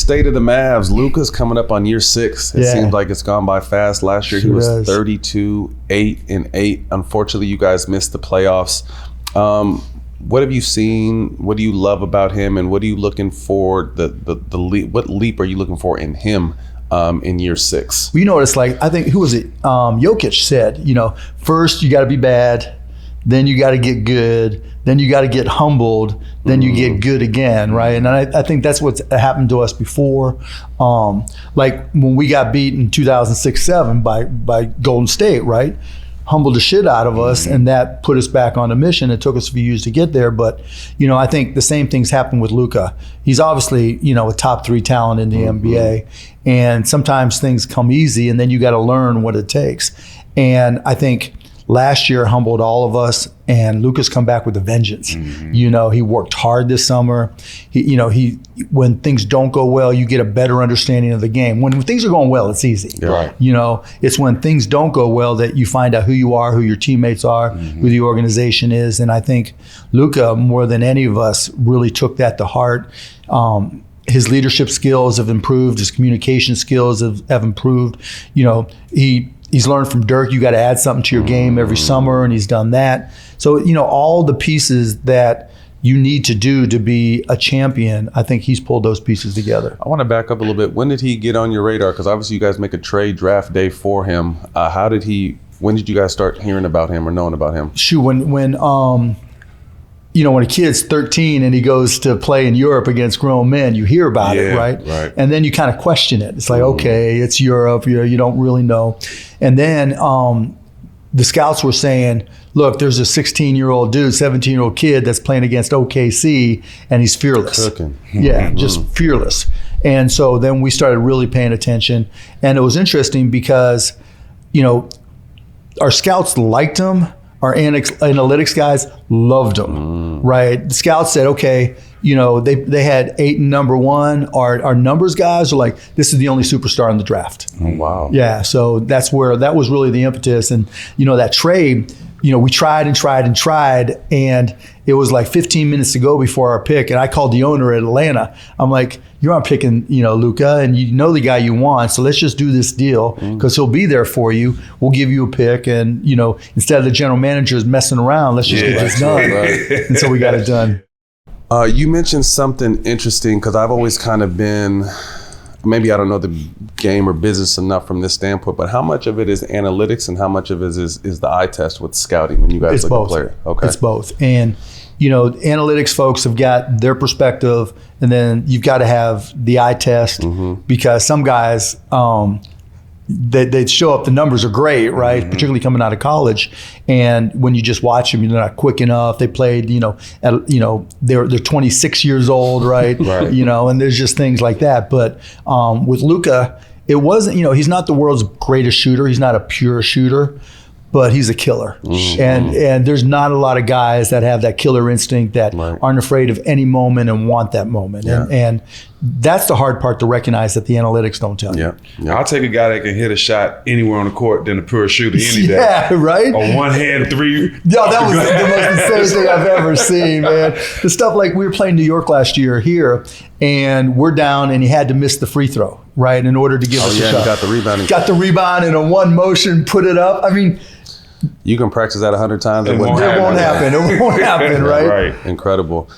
state of the Mavs. Luka's coming up on year 6. It seems like it's gone by fast. Last year he was 32, 8-8. Unfortunately, you guys missed the playoffs. What have you seen? What do you love about him? And what are you looking for? The leap? What leap are you looking for in him in year 6? Well, you know what it's like? I think, who was it? Jokic said, first you got to be bad, then you got to get good, then you got to get humbled, then you get good again, right? And I think that's what's happened to us before. Like when we got beat in 2006-07 by Golden State, right? Humbled the shit out of us, and that put us back on a mission. It took us a few years to get there, but I think the same things happen with Luka. He's obviously a top 3 talent in the NBA, and sometimes things come easy, and then you got to learn what it takes. And I think last year humbled all of us, and Luka's come back with a vengeance. He worked hard this summer. He when things don't go well, you get a better understanding of the game. When things are going well, it's easy. Right. It's when things don't go well that you find out who you are, who your teammates are, who the organization is. And I think Luka, more than any of us, really took that to heart. His leadership skills have improved. His communication skills have improved. He's learned from Dirk, you got to add something to your game every summer, and he's done that. So, all the pieces that you need to do to be a champion, I think he's pulled those pieces together. I want to back up a little bit. When did he get on your radar? Because obviously you guys make a trade draft day for him. When did you guys start hearing about him or knowing about him? Shoot, when a kid's 13 and he goes to play in Europe against grown men, you hear about it, right? Right. And then you kind of question it. It's like, okay, it's Europe, you don't really know. And then the scouts were saying, look, there's a 16-year-old dude, 17-year-old kid that's playing against OKC, and he's fearless. Cooking. Yeah, just fearless. And so then we started really paying attention. And it was interesting because, our scouts liked him. Our analytics guys loved him, right? The scouts said, okay, they had 8 and number 1. Our numbers guys are like, this is the only superstar in the draft. Oh, wow. Yeah, so that was really the impetus. And, that trade, we tried, and it was like 15 minutes to go before our pick. And I called the owner at Atlanta. I'm like, you're not picking, Luka, and you know the guy you want. So let's just do this deal because he'll be there for you. We'll give you a pick. And, instead of the general managers messing around, let's just get this done. Right. And so we got it done. You mentioned something interesting because I've always kind of been, maybe I don't know the game or business enough from this standpoint, but how much of it is analytics and how much of it is the eye test with scouting when you guys look at a player? Okay. It's both. And, analytics folks have got their perspective, and then you've got to have the eye test because some guys, they show up, the numbers are great, right? Particularly coming out of college. And when you just watch them, they're not quick enough. They played, they're 26 years old, right? Right. And there's just things like that. But with Luka, it wasn't, he's not the world's greatest shooter. He's not a pure shooter, but he's a killer. And there's not a lot of guys that have that killer instinct that aren't afraid of any moment and want that moment. Yeah. And that's the hard part to recognize that the analytics don't tell you. Yeah. I'll take a guy that can hit a shot anywhere on the court than a pure shooter any day. Yeah, right? A one-hand 3. Yo, that was the most insane thing I've ever seen, man. The stuff like we were playing New York last year here, and we're down, and he had to miss the free throw, right, in order to give us a shot. He got the rebound. Got the rebound in a one motion, put it up. I mean, you can practice that 100 times. It won't happen. It won't happen, right? Right. Incredible.